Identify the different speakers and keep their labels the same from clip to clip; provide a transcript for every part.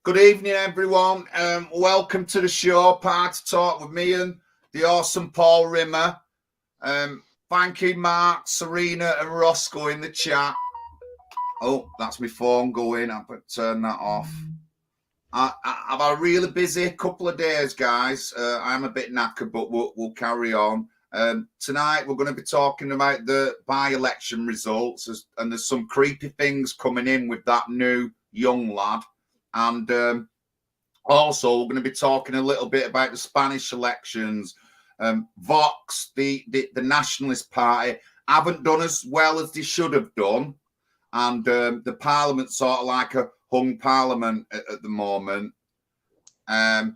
Speaker 1: Good evening, everyone. Welcome to the show, Party Talk with me and the awesome Paul Rimmer. Thank you, Mark, Serena, and Roscoe in the chat. Oh, that's my phone going. I better turn that off. I've had a really busy couple of days, guys. I'm a bit knackered, but we'll carry on. Tonight, we're going to be talking about the by-election results, and there's some creepy things coming in with that new young lad. And also, we're going to be talking a little bit about the Spanish elections. Vox, the Nationalist Party, haven't done as well as they should have done. And the Parliament's sort of like a hung Parliament at the moment. But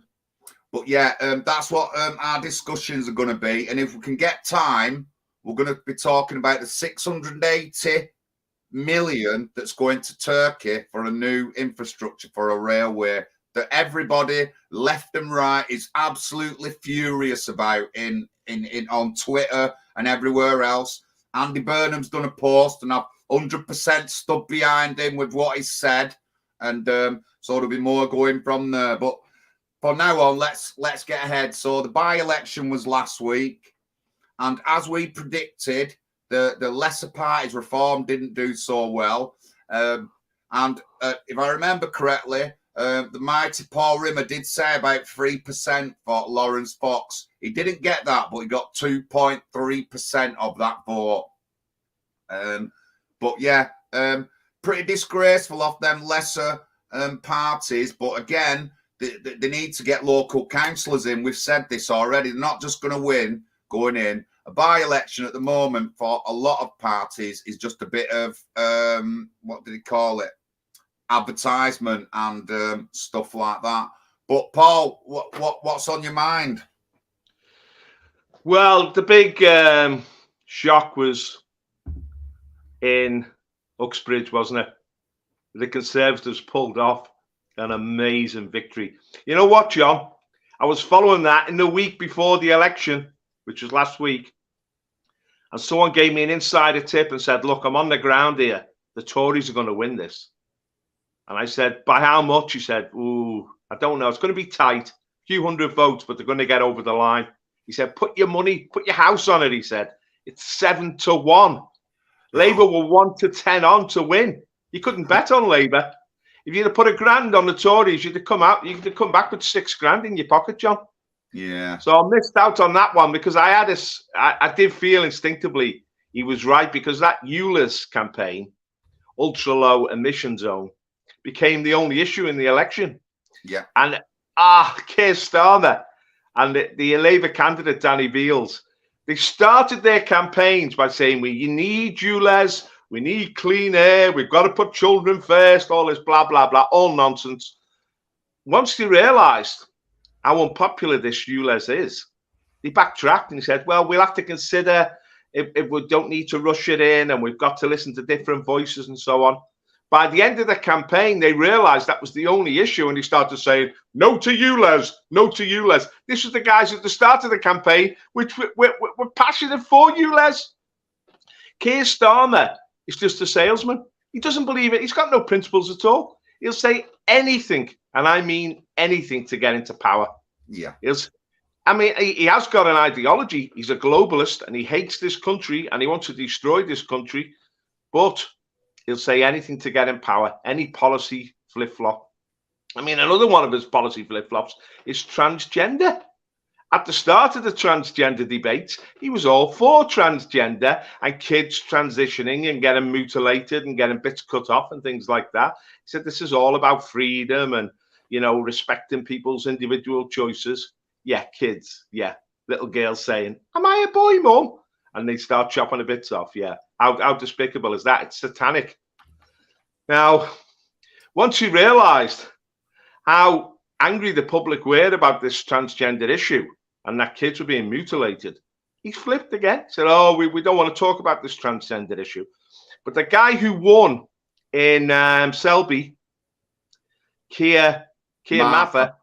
Speaker 1: yeah, that's what our discussions are going to be. And if we can get time, we're going to be talking about the 680 million that's going to Turkey for a new infrastructure for a railway that everybody left and right is absolutely furious about in on Twitter and everywhere else. Andy Burnham's done a post and I've 100% stood behind him with what he said, and so there'll be more going from there. But from now on, let's get ahead. So the by-election was last week, and as we predicted, the lesser parties reform didn't do so well. And if I remember correctly, the mighty Paul Rimmer did say about 3% for Lawrence Fox. He didn't get that, but he got 2.3% of that vote. But yeah, pretty disgraceful of them lesser parties. But again, they need to get local councillors in. We've said this already. They're not just going to win going in. A by-election at the moment for a lot of parties is just a bit of, what did he call it? Advertisement and stuff like that. But Paul, what's on your mind?
Speaker 2: Well, the big shock was in Uxbridge, wasn't it? The Conservatives pulled off an amazing victory. You know what, John? I was following that in the week before the election, which was last week, and someone gave me an insider tip and said, look, I'm on the ground here. The Tories are going to win this. And I said, by how much? He said, ooh, I don't know. It's going to be tight. A few hundred votes, but they're going to get over the line. He said, put your money, put your house on it, he said. It's 7-1. Labour were 1-10 on to win. You couldn't bet on Labour. If you'd have put £1,000 on the Tories, you'd have come back with £6,000 in your pocket, John.
Speaker 1: Yeah.
Speaker 2: So I missed out on that one because I did feel instinctively he was right, because that ULEZ campaign, ultra low emission zone, became the only issue in the election.
Speaker 1: Yeah.
Speaker 2: And Keir Starmer and the Labour candidate Danny Beales, they started their campaigns by saying, you need ULEZ, we need clean air, we've got to put children first, all this blah, blah, blah, all nonsense. Once they realised how unpopular this ULEZ is, he backtracked and he said, well, we'll have to consider if we don't need to rush it in, and we've got to listen to different voices and so on. By the end of the campaign, they realized that was the only issue, and he started saying, no to ULEZ, no to ULEZ. This was the guys at the start of the campaign which were passionate for ULEZ. Keir Starmer is just a salesman. He doesn't believe it. He's got no principles at all. He'll say anything, and I mean anything, to get into power.
Speaker 1: Yeah.
Speaker 2: He has got an ideology. He's a globalist, and he hates this country, and he wants to destroy this country. But he'll say anything to get in power, any policy flip-flop. I mean, another one of his policy flip-flops is transgender. At the start of the transgender debates, he was all for transgender and kids transitioning and getting mutilated and getting bits cut off and things like that. He said this is all about freedom and, respecting people's individual choices. Yeah, kids. Yeah, little girls saying, am I a boy, Mum? And they start chopping the bits off. Yeah. How despicable is that? It's satanic. Now, once he realised how angry the public were about this transgender issue and that kids were being mutilated, he flipped again. Said, oh, we don't want to talk about this transgender issue. But the guy who won in Selby, Keir Mather,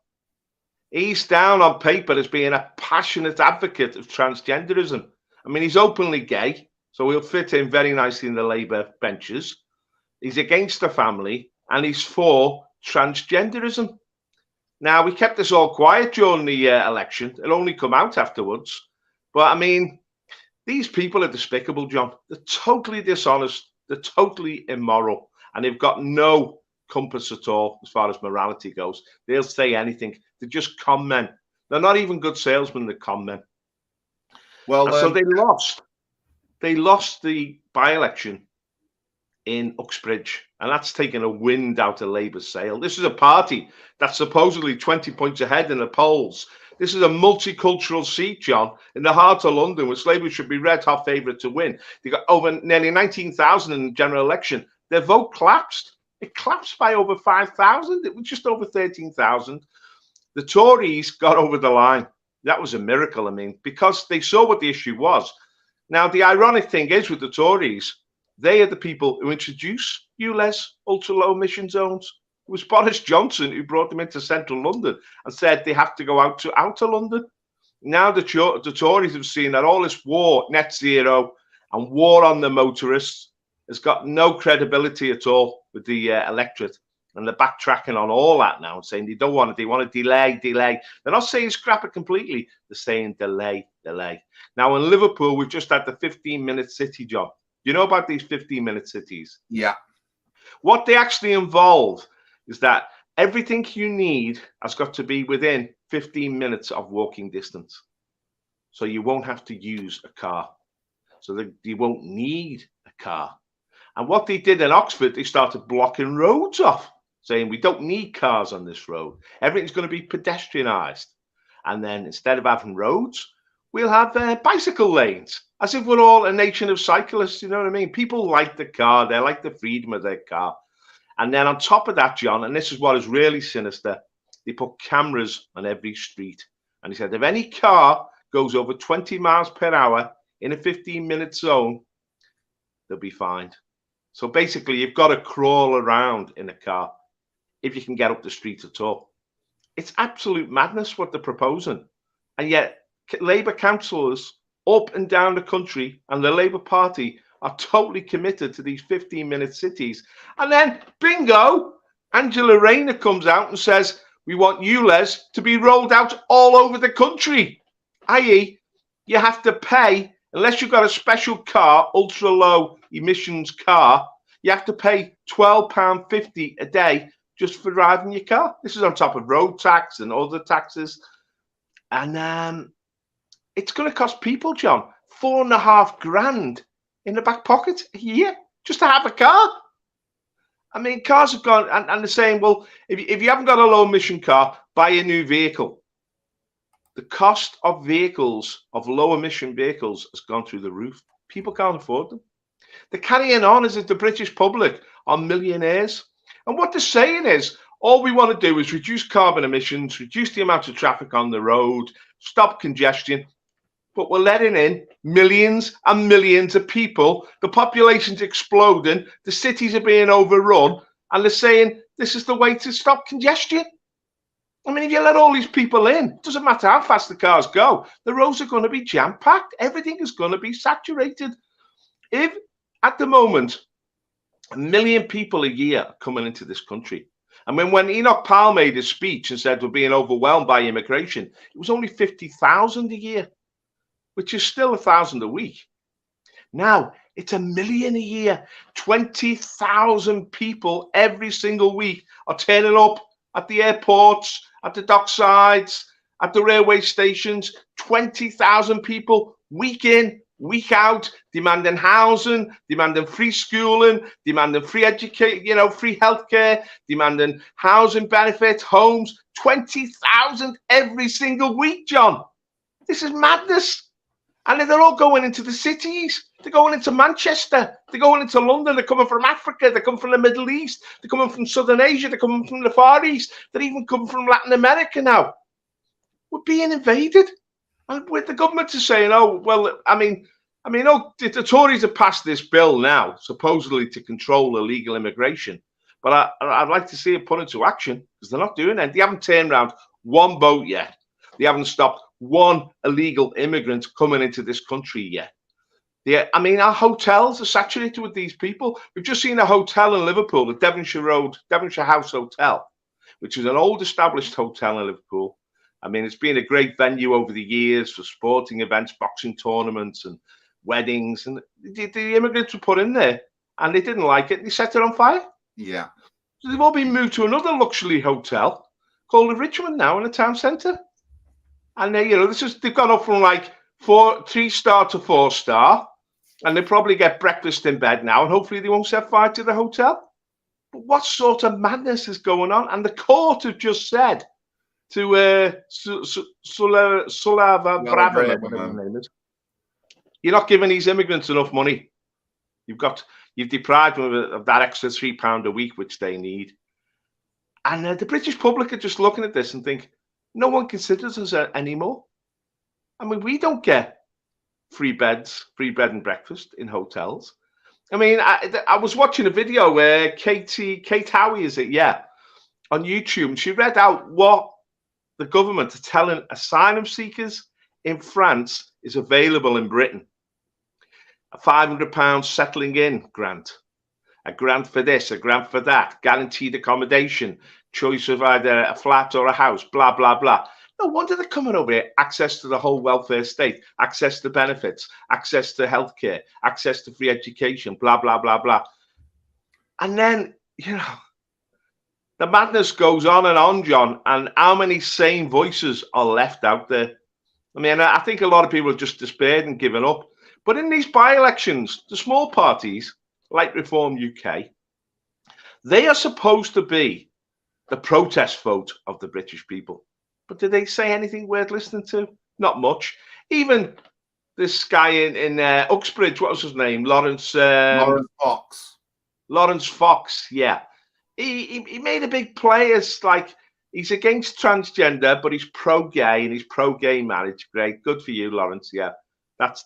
Speaker 2: he's down on paper as being a passionate advocate of transgenderism. I mean, he's openly gay, so he'll fit in very nicely in the Labour benches. He's against the family, and he's for transgenderism. Now, we kept this all quiet during the election. It only come out afterwards. But I mean, these people are despicable, John. They're totally dishonest. They're totally immoral. And they've got no compass at all as far as morality goes. They'll say anything. They're just con men. They're not even good salesmen, they're con men.
Speaker 1: Well,
Speaker 2: so they lost. They lost the by-election in Uxbridge, and that's taken a wind out of Labour's sail. This is a party that's supposedly 20 points ahead in the polls. This is a multicultural seat, John, in the heart of London, which Labour should be red hot favourite to win. They got over nearly 19,000 in the general election. Their vote collapsed. It collapsed by over 5,000. It was just over 13,000. The Tories got over the line. That was a miracle, I mean, because they saw what the issue was. Now, the ironic thing is with the Tories, they are the people who introduced ULEZ, ultra-low emission zones. It was Boris Johnson who brought them into central London and said they have to go out to outer London. Now the Tories have seen that all this war, net zero, and war on the motorists has got no credibility at all with the electorate. And they're backtracking on all that now and saying they don't want it. They want to delay. They're not saying scrap it completely. They're saying delay. Now, in Liverpool, we've just had the 15-minute city, John. You know about these 15-minute cities?
Speaker 1: Yeah.
Speaker 2: What they actually involve is that everything you need has got to be within 15 minutes of walking distance. So you won't have to use a car. So that you won't need a car. And what they did in Oxford, they started blocking roads off, saying we don't need cars on this road. Everything's going to be pedestrianised. And then instead of having roads, we'll have bicycle lanes, as if we're all a nation of cyclists, you know what I mean? People like the car. They like the freedom of their car. And then on top of that, John, and this is what is really sinister, they put cameras on every street. And he said, if any car goes over 20 miles per hour in a 15-minute zone, they'll be fined. So basically, you've got to crawl around in a car if you can get up the street at all. It's absolute madness what they're proposing. And yet, Labour councillors up and down the country and the Labour Party are totally committed to these 15-minute cities. And then, bingo, Angela Rayner comes out and says, we want ULEZ to be rolled out all over the country. I.e., you have to pay, unless you've got a special car, ultra-low emissions car, you have to pay £12.50 a day just for driving your car. This is on top of road tax and other taxes. And it's going to cost people, John, $4,500 in the back pocket a year just to have a car. I mean, cars have gone, and they're saying, well, if you haven't got a low emission car, buy a new vehicle. The cost of vehicles, of low emission vehicles, has gone through the roof. People can't afford them. They're carrying on as if the British public are millionaires. And what they're saying is, all we want to do is reduce carbon emissions, reduce the amount of traffic on the road, stop congestion. But we're letting in millions and millions of people. The population's exploding. The cities are being overrun. And they're saying this is the way to stop congestion. I mean, if you let all these people in, it doesn't matter how fast the cars go, the roads are going to be jam-packed. Everything is going to be saturated. If, at the moment, 1 million people a year are coming into this country, and when Enoch Powell made his speech and said we're being overwhelmed by immigration, it was only 50,000 a year, which is still 1,000 a week. Now, it's 1 million a year. 20,000 people every single week are turning up at the airports, at the docksides, at the railway stations. 20,000 people week in, week out, demanding housing, demanding free schooling, demanding free education, free healthcare, demanding housing benefits, homes. 20,000 every single week, John. This is madness. And they're all going into the cities. They're going into Manchester. They're going into London. They're coming from Africa. They're coming from the Middle East. They're coming from Southern Asia. They're coming from the Far East. They're even coming from Latin America now. We're being invaded. And with the government is saying, oh, well, the Tories have passed this bill now, supposedly to control illegal immigration. But I'd like to see it put into action because they're not doing it. They haven't turned around one boat yet. They haven't stopped one illegal immigrant coming into this country yet. Our hotels are saturated with these people. We've just seen a hotel in Liverpool, the Devonshire House Hotel, which is an old established hotel in Liverpool. I mean, it's been a great venue over the years for sporting events, boxing tournaments and weddings. And the immigrants were put in there and they didn't like it. And they set it on fire.
Speaker 1: Yeah.
Speaker 2: So they've all been moved to another luxury hotel called the Richmond now in the town centre. And they, they've gone up from like 3-star to 4-star. And they probably get breakfast in bed now. And hopefully they won't set fire to the hotel. But what sort of madness is going on? And the court have just said to Sulava Braverman, whatever her name is, you're not giving these immigrants enough money. You've deprived them of that extra £3 a week, which they need. And the British public are just looking at this and think, no one considers us anymore. I mean, we don't get free bed and breakfast in hotels. I mean, I was watching a video where Kate Howie, is it? Yeah, on YouTube, and she read out what the government are telling asylum seekers in France is available in Britain. A £500 settling in grant, a grant for this, a grant for that, guaranteed accommodation, choice of either a flat or a house, blah, blah, blah. No wonder they're coming over here. Access to the whole welfare state, access to benefits, access to healthcare, access to free education, blah, blah, blah, blah. And then, the madness goes on, John, and how many sane voices are left out there? I mean, I think a lot of people have just despaired and given up. But in these by-elections, the small parties, like Reform UK, they are supposed to be the protest vote of the British people. But did they say anything worth listening to? Not much. Even this guy in Uxbridge, what was his name? Lawrence
Speaker 1: Fox.
Speaker 2: Lawrence Fox, yeah. He made a big play as like he's against transgender, but he's pro-gay and he's pro-gay marriage. Great, good for you, Lawrence. Yeah, that's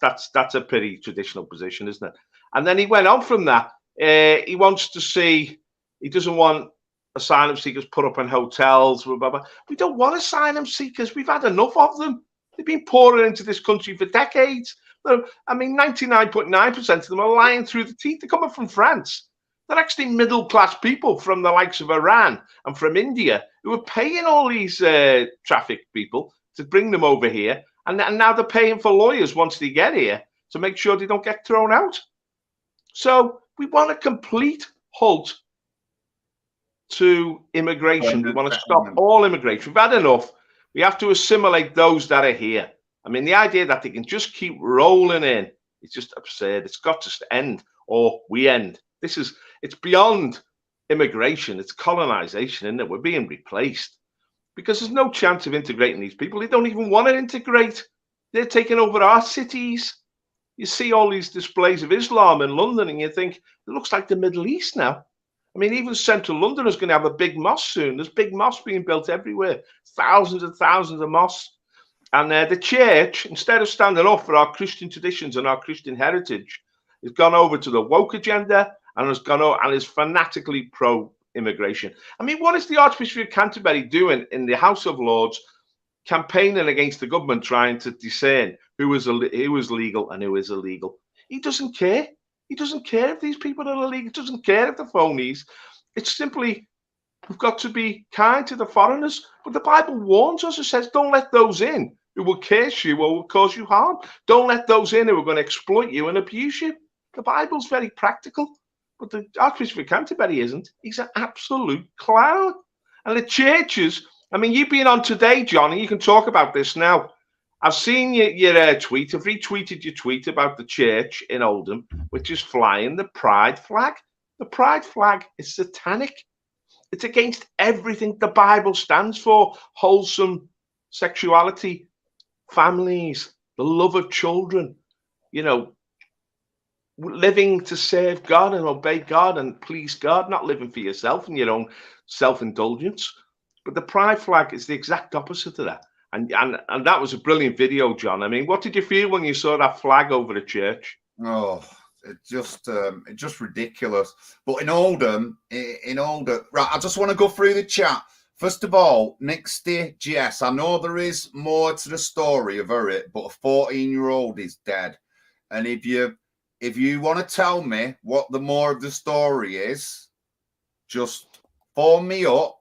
Speaker 2: a pretty traditional position, isn't it? And then he went on from that. He wants to see. He doesn't want asylum seekers put up in hotels. Blah, blah, blah. We don't want asylum seekers. We've had enough of them. They've been pouring into this country for decades. I mean, 99.9% of them are lying through the teeth. They're coming from France. They're actually middle-class people from the likes of Iran and from India who are paying all these trafficked people to bring them over here. And now they're paying for lawyers once they get here to make sure they don't get thrown out. So we want a complete halt to immigration. We want to stop all immigration. We've had enough. We have to assimilate those that are here. I mean, the idea that they can just keep rolling in, it's just absurd. It's got to end or we end. It's beyond immigration. It's colonization, isn't it? We're being replaced because there's no chance of integrating these people. They don't even want to integrate. They're taking over our cities. You see all these displays of Islam in London and you think, it looks like the Middle East now. I mean, even central London is going to have a big mosque soon. There's big mosques being built everywhere. Thousands and thousands of mosques. And the church, instead of standing up for our Christian traditions and our Christian heritage, has gone over to the woke agenda and has gone over and is fanatically pro-immigration. I mean, what is the Archbishop of Canterbury doing in the House of Lords, campaigning against the government, trying to discern who is legal and who is illegal? He doesn't care. He doesn't care if these people are illegal. He doesn't care if they're phonies. It's simply, we've got to be kind to the foreigners. But the Bible warns us. It says, don't let those in who will curse you or will cause you harm. Don't let those in who are going to exploit you and abuse you. The Bible's very practical. But the Archbishop of Canterbury isn't. He's an absolute clown. And the churches, I mean, you've been on today, John, and you can talk about this now. I've seen your tweet. I've retweeted your tweet about the church in Oldham, which is flying the pride flag. The pride flag is satanic. It's against everything the Bible stands for. Wholesome sexuality, families, the love of children, living to serve God and obey God and please God, not living for yourself and your own self-indulgence. But the pride flag is the exact opposite of that. And that was a brilliant video, John. I mean, what did you feel when you saw that flag over the church?
Speaker 1: Oh, it's just ridiculous. But in Oldham, right, I just want to go through the chat. First of all, next day, Jess, I know there is more to the story of it, but a 14-year-old is dead. And if you want to tell me what the more of the story is, just phone me up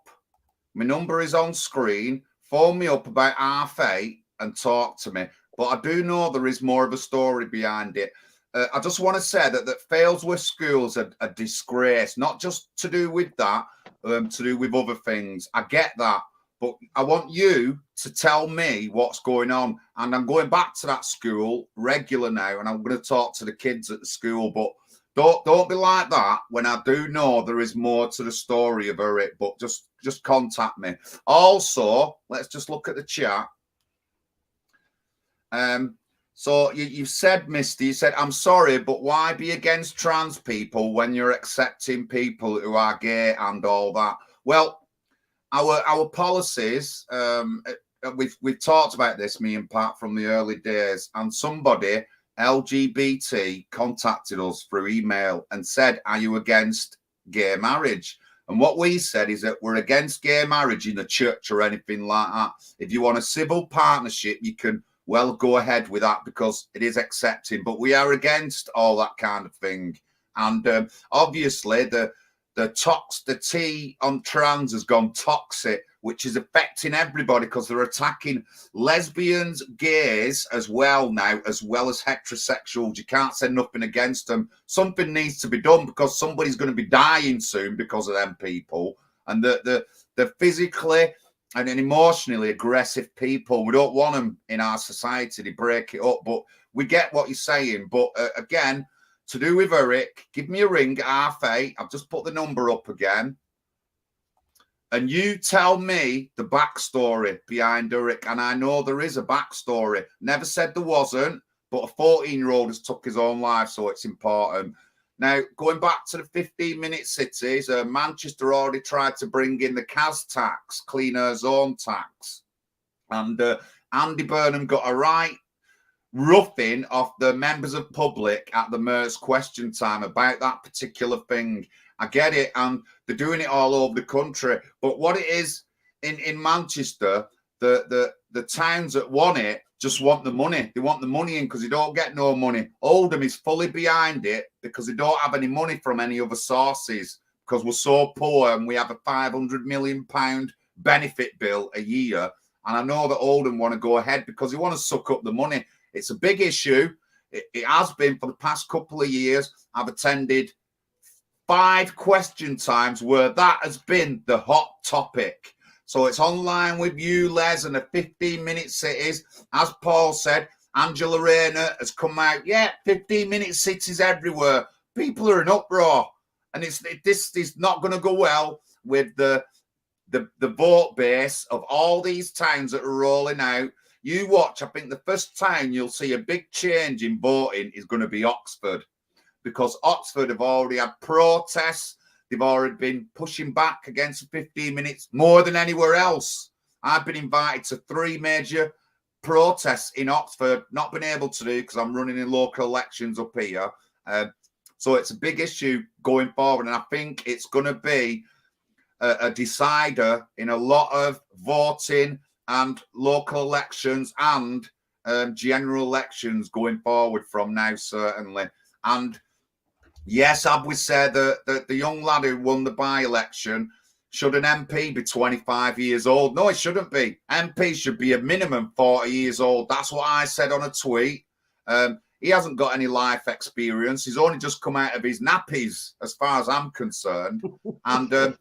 Speaker 1: My number is on screen. Phone me up about 8:30 and talk to me. But I do know there is more of a story behind it. I just want to say that Failsworth schools are a disgrace, not just to do with that, to do with other things. I get that. But I want you to tell me what's going on. And I'm going back to that school regular now, and I'm going to talk to the kids at the school. But don't be like that when I do know there is more to the story about it. But just contact me. Also, let's just look at the chat. So you've said, Misty, you said, I'm sorry, but why be against trans people when you're accepting people who are gay and all that? Well, our policies, we've talked about this, me and Pat, from the early days, and somebody, LGBT, contacted us through email and said, are you against gay marriage? And what we said is that we're against gay marriage in the church or anything like that. If you want a civil partnership, you can well go ahead with that because it is accepting, but we are against all that kind of thing. And obviously the T on trans has gone toxic, which is affecting everybody because they're attacking lesbians, gays as well now, as well as heterosexuals. You can't say nothing against them. Something needs to be done because somebody's going to be dying soon because of them people. And the physically and emotionally aggressive people, we don't want them in our society. They break it up. But we get what you're saying. But again, to do with Eric, give me a ring, R8. I've just put the number up again. And you tell me the backstory behind Eric. And I know there is a backstory. Never said there wasn't, but a 14-year-old has took his own life, so it's important. Now, going back to the 15-minute cities, Manchester already tried to bring in the CAS tax, Clean Air Zone tax. And Andy Burnham got a right roughing off the members of public at the Mayor's question time about that particular thing. I get it, and they're doing it all over the country. But what it is in Manchester, the towns that want it just want the money. They want the money in because they don't get no money. Oldham is fully behind it because they don't have any money from any other sources because we're so poor and we have a £500 million benefit bill a year. And I know that Oldham want to go ahead because they want to suck up the money. It's a big issue. It has been for the past couple of years. I've attended 5 question times where that has been the hot topic. So it's online with you, Les, and the 15-minute cities. As Paul said, Angela Rayner has come out. Yeah, 15-minute cities everywhere. People are in uproar. And this is not going to go well with the vote base of all these towns that are rolling out. You watch, I think the first time you'll see a big change in voting is going to be Oxford, because Oxford have already had protests. They've already been pushing back against the 15 minutes more than anywhere else. I've been invited to 3 major protests in Oxford, not been able to do because I'm running in local elections up here. So it's a big issue going forward. And I think it's going to be a decider in a lot of voting and local elections and general elections going forward from now, certainly. And yes, I would say that the young lad who won the by-election, should an MP be 25 years old? No, it shouldn't be. MP should be a minimum 40 years old. That's what I said on a tweet. He hasn't got any life experience. He's only just come out of his nappies, as far as I'm concerned. And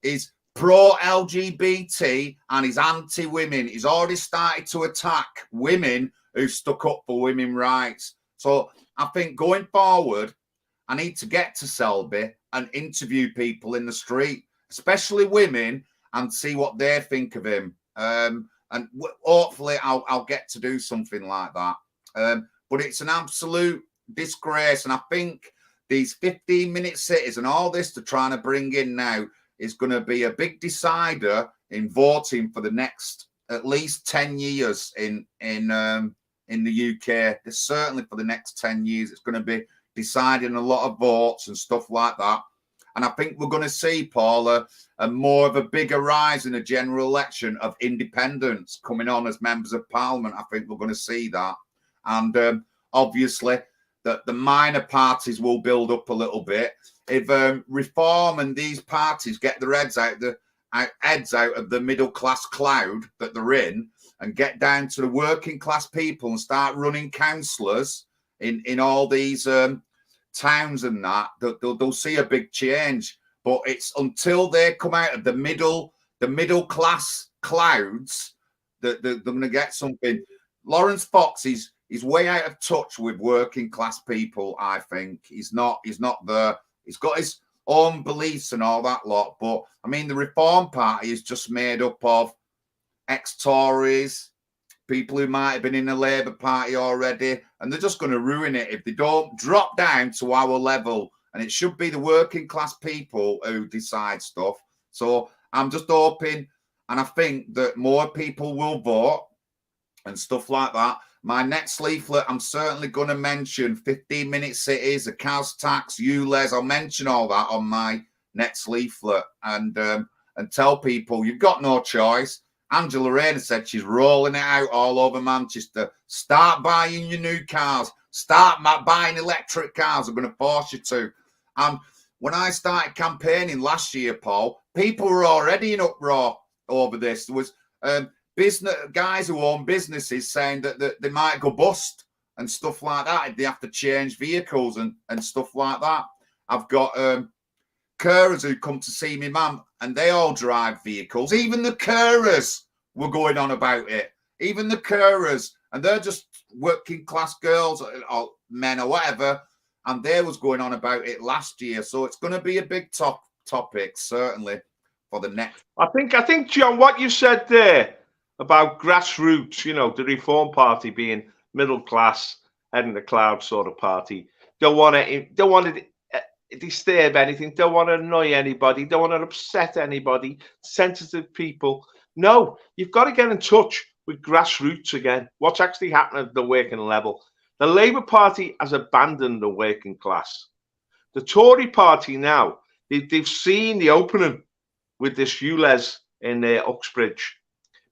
Speaker 1: he's pro-LGBT and he's anti-women. He's already started to attack women who stuck up for women's rights. So I think going forward, I need to get to Selby and interview people in the street, especially women, and see what they think of him. And hopefully I'll get to do something like that. But it's an absolute disgrace. And I think these 15-minute cities and all this they're trying to bring in now is going to be a big decider in voting for the next at least 10 years in the UK. There's certainly for the next 10 years, it's going to be deciding a lot of votes and stuff like that. And I think we're going to see, Paul, a more of a bigger rise in a general election of independents coming on as members of parliament. I think we're going to see that. And obviously, the minor parties will build up a little bit. If Reform and these parties get their heads out heads out of the middle class cloud that they're in and get down to the working class people and start running councillors in all these towns and that, they'll see a big change. But it's until they come out of the middle class clouds that they're going to get something. Lawrence Fox is way out of touch with working class people. I think he's not there. He's got his own beliefs and all that lot. But I mean, the Reform Party is just made up of ex-Tories, people who might have been in the Labour Party already, and they're just going to ruin it if they don't drop down to our level. And it should be the working class people who decide stuff. So I'm just hoping, and I think that more people will vote and stuff like that. My next leaflet, I'm certainly going to mention 15-minute cities, the CAS tax, ULEZ. I'll mention all that on my next leaflet and tell people you've got no choice. Angela Rayner said she's rolling it out all over Manchester. Start buying your new cars. Start buying electric cars. I'm going to force you to. And when I started campaigning last year, Paul, people were already in uproar over this. There was business guys who own businesses saying that they might go bust and stuff like that. They have to change vehicles and stuff like that. I've got carers who come to see me mum, and they all drive vehicles. Even the carers were going on about it. Even the carers, and they're just working class girls or men or whatever, and they was going on about it last year. So it's going to be a big topic, certainly, for the next.
Speaker 2: I think, John, what you said there about grassroots, you know, the Reform Party being middle class, head in the cloud sort of party, don't want to disturb anything, don't want to annoy anybody, don't want to upset anybody, sensitive people. No, you've got to get in touch with grassroots again. What's actually happening at the working level? The Labour Party has abandoned the working class. The Tory Party now, they've seen the opening with this ULEZ in Uxbridge.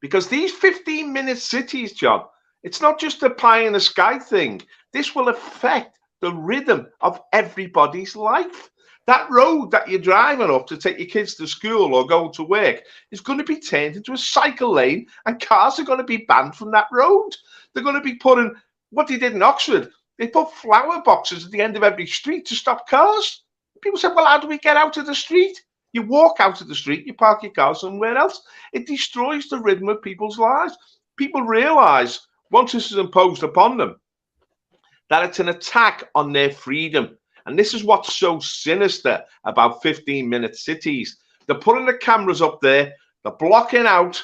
Speaker 2: Because these 15-minute cities, John, it's not just a pie in the sky thing. This will affect the rhythm of everybody's life. That road that you're driving up to take your kids to school or go to work is going to be turned into a cycle lane, and cars are going to be banned from that road. They're going to be putting, what they did in Oxford, they put flower boxes at the end of every street to stop cars. People said, well, how do we get out of the street? You walk out of the street, you park your car somewhere else. It destroys the rhythm of people's lives. People realise, once this is imposed upon them, that it's an attack on their freedom. And this is what's so sinister about 15-minute cities. They're putting the cameras up there, they're blocking out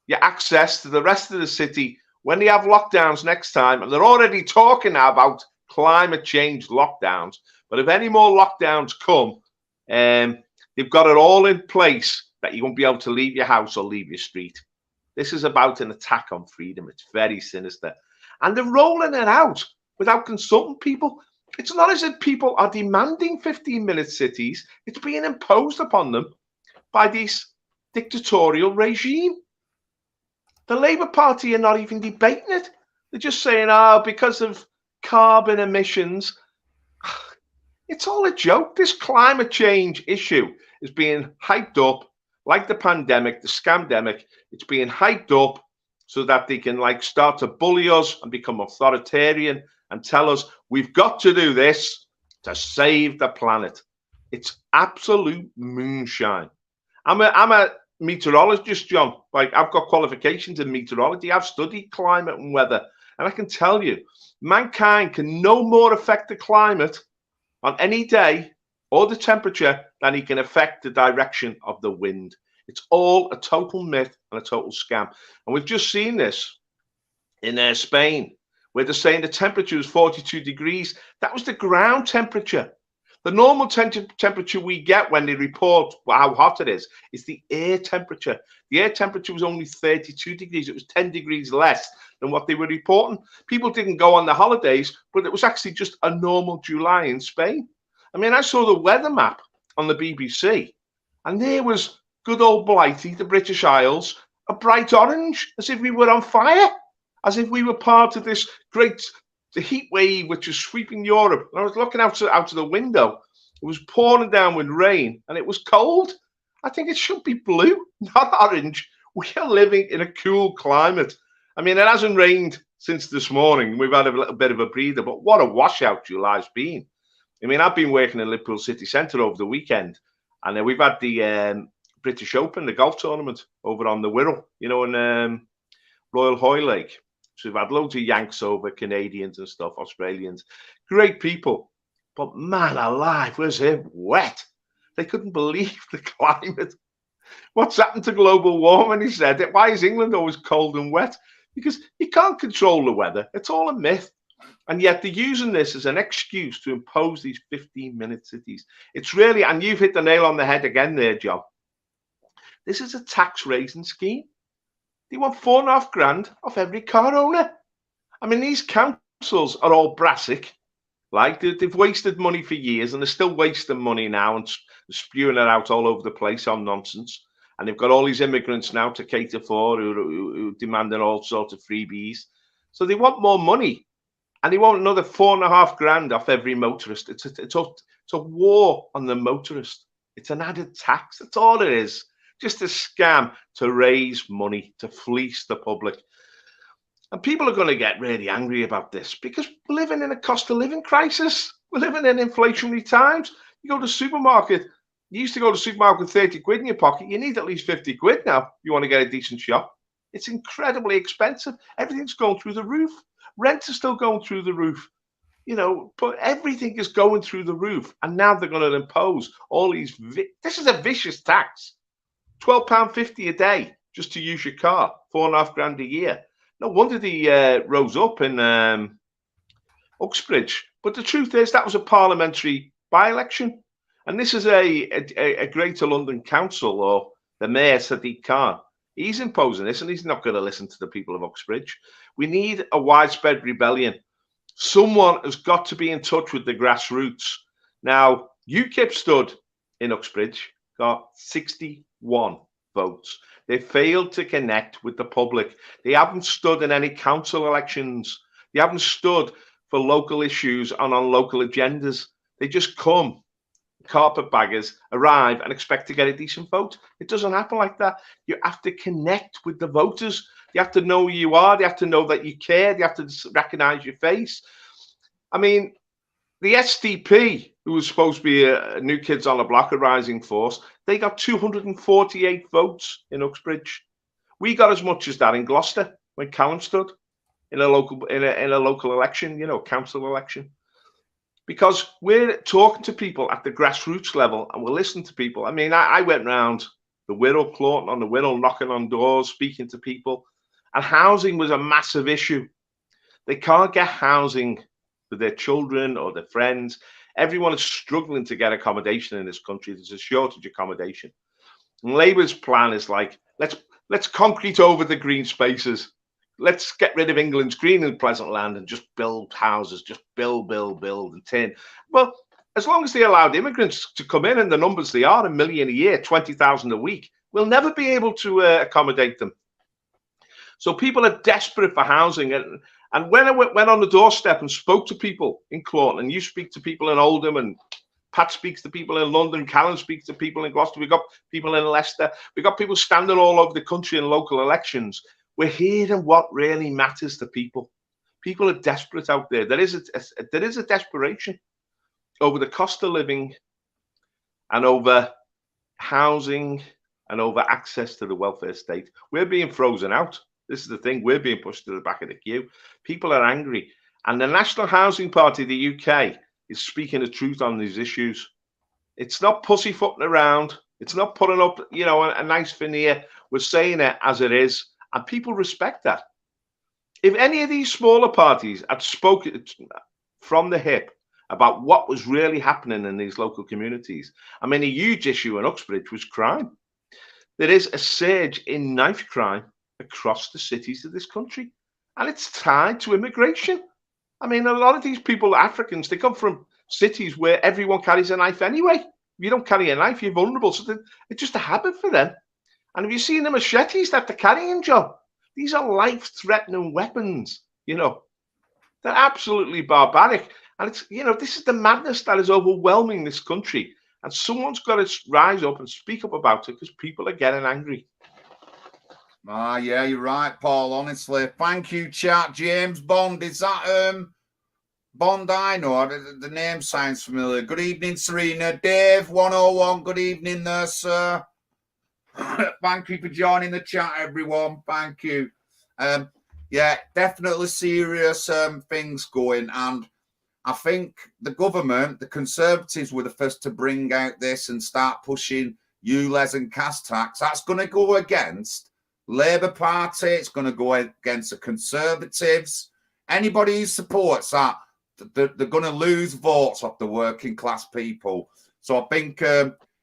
Speaker 2: your access to the rest of the city when they have lockdowns next time. And they're already talking now about climate change lockdowns. But if any more lockdowns come, they've got it all in place that you won't be able to leave your house or leave your street. This is about an attack on freedom. It's very sinister. And they're rolling it out without consulting people. It's not as if people are demanding 15-minute cities. It's being imposed upon them by this dictatorial regime. The Labour Party are not even debating it. They're just saying, oh, because of carbon emissions. It's all a joke. This climate change issue is being hyped up like the pandemic, the scamdemic. It's being hyped up so that they can start to bully us and become authoritarian and tell us we've got to do this to save the planet. It's absolute moonshine. I'm a meteorologist, John. I've got qualifications in meteorology. I've studied climate and weather, and I can tell you, mankind can no more affect the climate on any day or the temperature than he can affect the direction of the wind. It's all a total myth and a total scam. And we've just seen this in Spain, where they're saying the temperature was 42 degrees. That was the ground temperature. The normal temperature we get when they report how hot it is the air temperature. The air temperature was only 32 degrees. It was 10 degrees less than what they were reporting. People didn't go on the holidays, but it was actually just a normal July in Spain. I mean, I saw the weather map on the BBC, and there was good old Blighty, the British Isles, a bright orange, as if we were on fire, as if we were part of this great heat wave which was sweeping Europe. And I was looking out of the window. It was pouring down with rain, and it was cold. I think it should be blue, not orange. We are living in a cool climate. I mean, it hasn't rained since this morning. We've had a little bit of a breather, but what a washout July's been. I mean, I've been working in Liverpool City Centre over the weekend, and we've had the British Open, the golf tournament, over on the Wirral, in Royal Hoylake. So we've had loads of Yanks over, Canadians and stuff, Australians. Great people. But man alive, was it wet? They couldn't believe the climate. What's happened to global warming, he said. Why is England always cold and wet? Because you can't control the weather. It's all a myth. And yet they're using this as an excuse to impose these 15-minute cities. It's really, and you've hit the nail on the head again there, John. This is a tax-raising scheme. They want $4.5 grand off every car owner. I mean, these councils are all brassic. Like, they've wasted money for years, and they're still wasting money now and spewing it out all over the place on nonsense. And they've got all these immigrants now to cater for who demanding all sorts of freebies. So they want more money, and they want another $4.5 grand off every motorist. It's a war on the motorist. It's an added tax. That's all it is. Just a scam to raise money, to fleece the public. And people are going to get really angry about this because we're living in a cost of living crisis. We're living in inflationary times. You go to the supermarket. You used to go to the supermarket with 30 quid in your pocket. You need at least 50 quid now if you want to get a decent shop. It's incredibly expensive. Everything's going through the roof. Rent is still going through the roof. But everything is going through the roof. And now they're going to impose all these. This is a vicious tax. £12.50 a day just to use your car. $4.5 grand a year. No wonder they rose up in Uxbridge. But the truth is that was a parliamentary by-election. And this is a Greater London Council, or the Mayor, Sadiq Khan. He's imposing this, and he's not going to listen to the people of Uxbridge. We need a widespread rebellion. Someone has got to be in touch with the grassroots. Now, UKIP stood in Uxbridge, got 61 votes. They failed to connect with the public. They haven't stood in any council elections. They haven't stood for local issues and on local agendas. They just come, carpetbaggers, arrive and expect to get a decent vote. It doesn't happen like that. You have to connect with the voters. You have to know who you are. They have to know that you care. They have to recognize your face. I mean, the SDP, who was supposed to be a New Kids on the Block, a rising force, they got 248 votes in Uxbridge. We got as much as that in Gloucester when Callum stood in a local election, council election. Because we're talking to people at the grassroots level and we're listening to people. I mean, I went round the Wirral, Claughton on the Wirral, knocking on doors, speaking to people, and housing was a massive issue. They can't get housing for their children or their friends. Everyone is struggling to get accommodation in this country. There's a shortage of accommodation. And Labour's plan is like, let's concrete over the green spaces. Let's get rid of England's green and pleasant land and just build houses, just build and tin. Well, as long as they allowed immigrants to come in the numbers they are, 1 million a year, 20,000 a week, we'll never be able to accommodate them. So people are desperate for housing. And when I went on the doorstep and spoke to people in Claughton, and you speak to people in Oldham, and Pat speaks to people in London, Callum speaks to people in Gloucester, we've got people in Leicester, we've got people standing all over the country in local elections. We're hearing what really matters to people. People are desperate out there. There is a desperation over the cost of living and over housing and over access to the welfare state. We're being frozen out. This is the thing. We're being pushed to the back of the queue. People are angry. And the National Housing Party of the UK is speaking the truth on these issues. It's not pussyfooting around. It's not putting up, a nice veneer. We're saying it as it is. And people respect that. If any of these smaller parties had spoken from the hip about what was really happening in these local communities, I mean, a huge issue in Uxbridge was crime. There is a surge in knife crime across the cities of this country, and it's tied to immigration. I mean, a lot of these people, Africans, they come from cities where everyone carries a knife anyway. If you don't carry a knife, you're vulnerable. So it's just a habit for them. And have you seen the machetes that they're carrying, John? These are life-threatening weapons, They're absolutely barbaric. And it's, this is the madness that is overwhelming this country. And someone's got to rise up and speak up about it because people are getting angry.
Speaker 1: Yeah, you're right, Paul. Honestly, thank you, chat. James Bond, is that Bond? I know the name sounds familiar. Good evening, Serena. Dave 101. Good evening, there, sir. Thank you for joining the chat, everyone. Thank you. Yeah, definitely serious things going, and I think the government, the Conservatives, were the first to bring out this and start pushing ULEZ and caste tax. That's going to go against Labour Party. It's going to go against the Conservatives. Anybody who supports that, they're going to lose votes off the working class people. So I think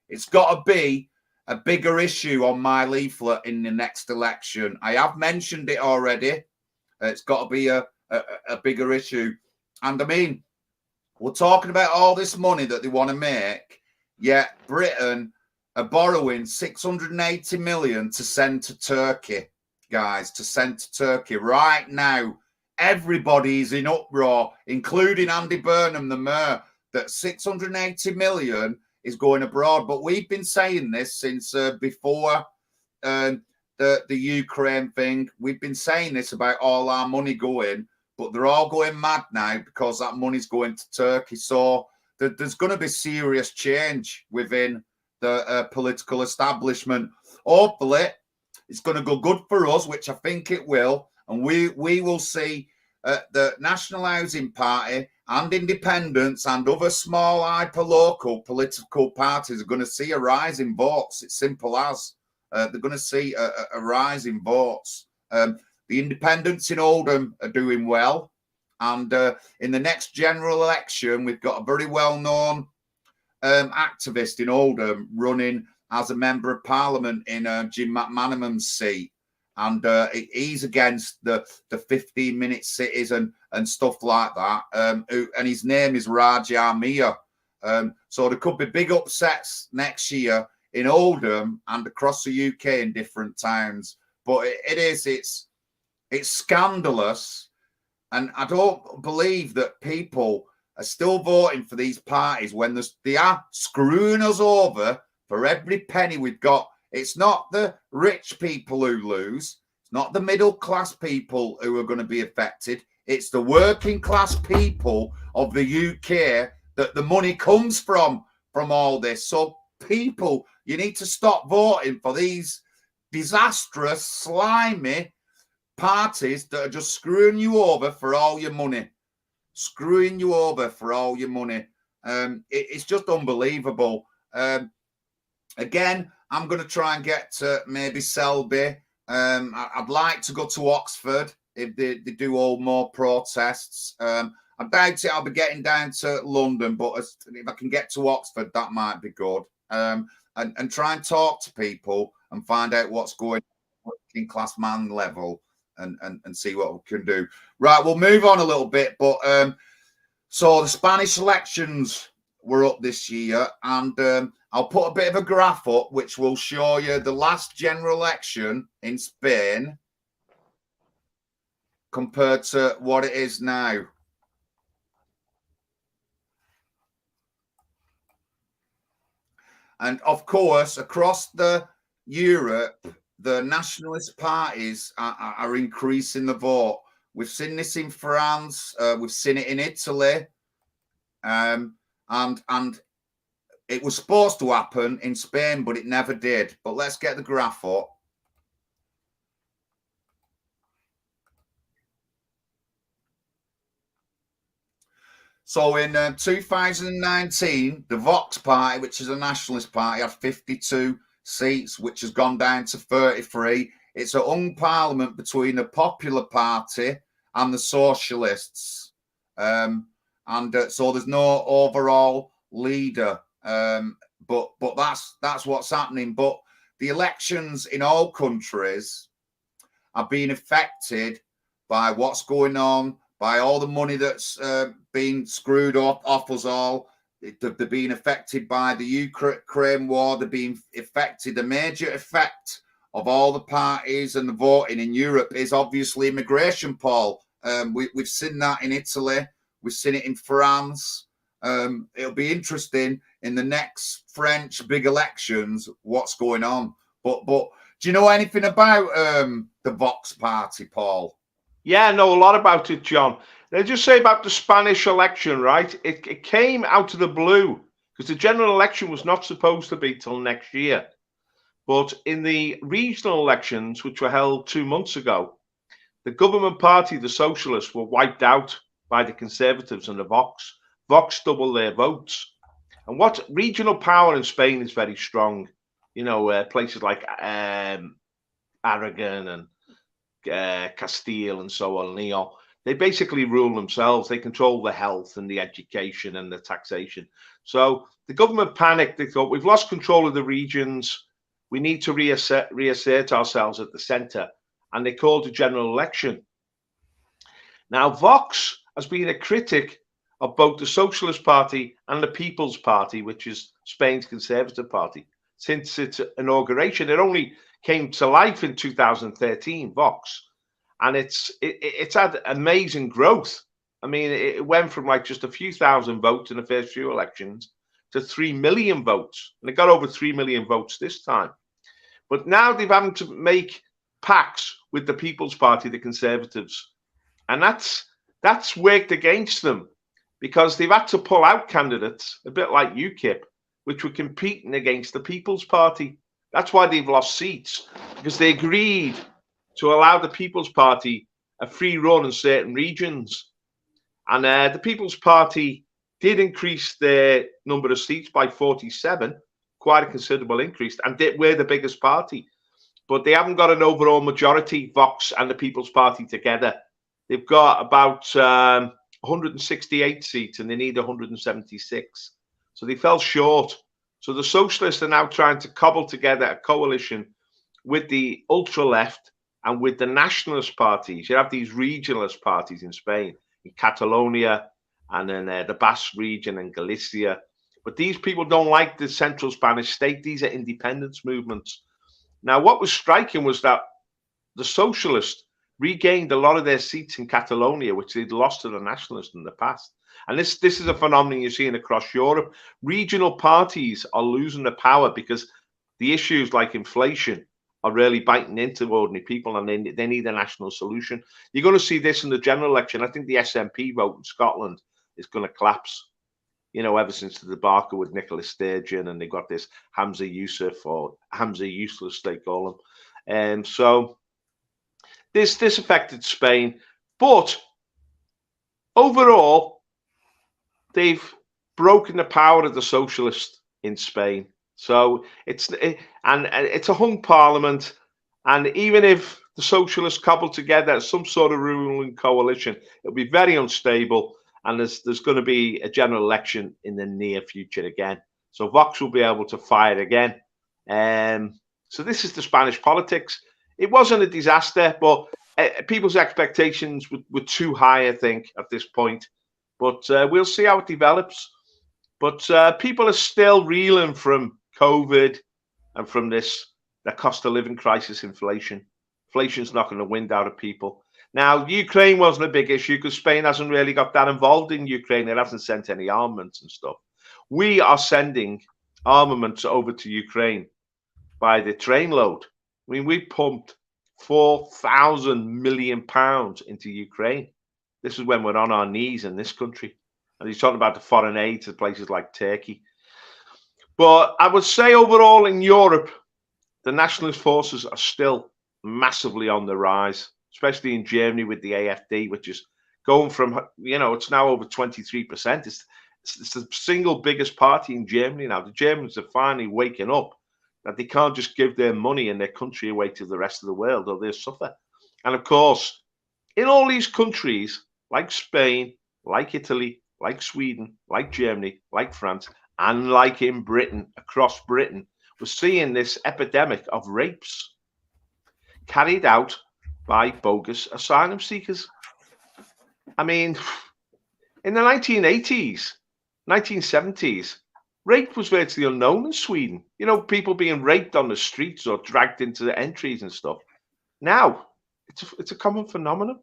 Speaker 1: it's got to be a bigger issue on my leaflet in the next election. I have mentioned it already. It's got to be a bigger issue. And I mean, we're talking about all this money that they want to make, yet Britain are borrowing 680 million to send to Turkey, guys, to send to Turkey right now. Everybody's in uproar, including Andy Burnham, the mayor, that 680 million is going abroad. But we've been saying this since before the Ukraine thing. We've been saying this about all our money going, but they're all going mad now because that money's going to Turkey. So there's going to be serious change within the political establishment. Hopefully, it's going to go good for us, which I think it will. And we will see the National Housing Party and independents and other small hyper-local political parties are going to see a rise in votes. It's simple as. They're going to see a rise in votes. The independents in Oldham are doing well. And in the next general election, we've got a very well-known activist in Oldham running as a member of parliament in Jim McManaman's seat. And he's against the 15-minute cities and stuff like that. And his name is Raja Mia. So there could be big upsets next year in Oldham and across the UK in different towns. But it's scandalous. And I don't believe that people are still voting for these parties when they are screwing us over for every penny we've got. It's not the rich people who lose. It's not the middle class people who are going to be affected. It's the working class people of the UK that the money comes from all this. So people, you need to stop voting for these disastrous, slimy parties that are just screwing you over for all your money. Screwing you over for all your money. It's just unbelievable. Again, I'm going to try and get to maybe Selby. I'd like to go to Oxford if they do all more protests. I doubt it. I'll be getting down to London, but if I can get to Oxford, that might be good. And try and talk to people and find out what's going on at working class man level and see what we can do. Right, we'll move on a little bit. But so the Spanish elections were up this year, and I'll put a bit of a graph up which will show you the last general election in Spain compared to what it is now. And of course, across the Europe, the nationalist parties are increasing the vote. We've seen this in France. We've seen it in Italy. And it was supposed to happen in Spain, but it never did. But let's get the graph up. So in 2019, the Vox Party, which is a nationalist party, had 52 seats, which has gone down to 33. It's a hung parliament between the Popular Party and the Socialists. So there's no overall leader. But that's what's happening. But the elections in all countries are being affected by what's going on, by all the money that's being screwed off us all. They're being affected by the Ukraine war. They're being affected. The major effect of all the parties and the voting in Europe is obviously immigration, Paul. We've seen that in Italy. We've seen it in France. It'll be interesting in the next French big elections what's going on. But do you know anything about the Vox party, Paul?
Speaker 2: Yeah, I know a lot about it, John. They just say about the Spanish election, right? It came out of the blue because the general election was not supposed to be till next year. But in the regional elections, which were held 2 months ago, the government party, the Socialists, were wiped out by the Conservatives and the Vox. Vox doubled their votes. And what regional power in Spain is very strong. You know, places like Aragon and Castile and so on, Leon, they basically rule themselves. They control the health and the education and the taxation. So the government panicked. They thought, we've lost control of the regions. We need to reassert ourselves at the centre. And they called a general election. Now, Vox has been a critic of both the Socialist Party and the People's Party, which is Spain's Conservative Party, since its inauguration. It only came to life in 2013, Vox, and it's had amazing growth. I mean, it went from like just a few thousand votes in the first few elections to 3 million votes, and it got over 3 million votes this time. But now they've having to make pacts with the People's Party, the Conservatives, and that's worked against them because they've had to pull out candidates, a bit like UKIP, which were competing against the People's Party. That's why they've lost seats, because they agreed to allow the People's Party a free run in certain regions. And the People's Party did increase their number of seats by 47, quite a considerable increase, and we're the biggest party. But they haven't got an overall majority, Vox and the People's Party together. They've got about 168 seats and they need 176. So they fell short. So the Socialists are now trying to cobble together a coalition with the ultra-left and with the nationalist parties. You have these regionalist parties in Spain, in Catalonia, and then the Basque region and Galicia. But these people don't like the central Spanish state. These are independence movements. Now, what was striking was that the Socialists regained a lot of their seats in Catalonia, which they'd lost to the nationalists in the past. And this is a phenomenon you're seeing across Europe. Regional parties are losing their power because the issues like inflation are really biting into ordinary people, and they need a national solution. You're going to see this in the general election. I think the SNP vote in Scotland is going to collapse, you know, ever since the debacle with Nicola Sturgeon, and they've got this Hamza Yusuf, or Hamza Useless, they call him. And so this affected Spain. But overall, they've broken the power of the socialists in Spain. So it's a hung parliament, and even if the socialists cobble together some sort of ruling coalition, it'll be very unstable, and there's going to be a general election in the near future again. So Vox will be able to fight again. So this is the Spanish politics. It wasn't a disaster, but people's expectations were too high, I think, at this point. But we'll see how it develops. But people are still reeling from COVID and from the cost of living crisis, inflation. Inflation's knocking the wind out of people. Now, Ukraine wasn't a big issue because Spain hasn't really got that involved in Ukraine. It hasn't sent any armaments and stuff. We are sending armaments over to Ukraine by the trainload. I mean, we pumped £4,000 million into Ukraine. This is when we're on our knees in this country. And he's talking about the foreign aid to places like Turkey. But I would say overall in Europe, the nationalist forces are still massively on the rise, especially in Germany with the AfD, which is going from, you know, it's now over 23%. It's the single biggest party in Germany now. The Germans are finally waking up that they can't just give their money and their country away to the rest of the world or they'll suffer. And of course, in all these countries, like Spain, like Italy, like Sweden, like Germany, like France, and like in Britain, across Britain, we're seeing this epidemic of rapes carried out by bogus asylum seekers. I mean, in the 1980s, 1970s, rape was virtually unknown in Sweden. You know, people being raped on the streets or dragged into the entries and stuff. Now, it's a common phenomenon.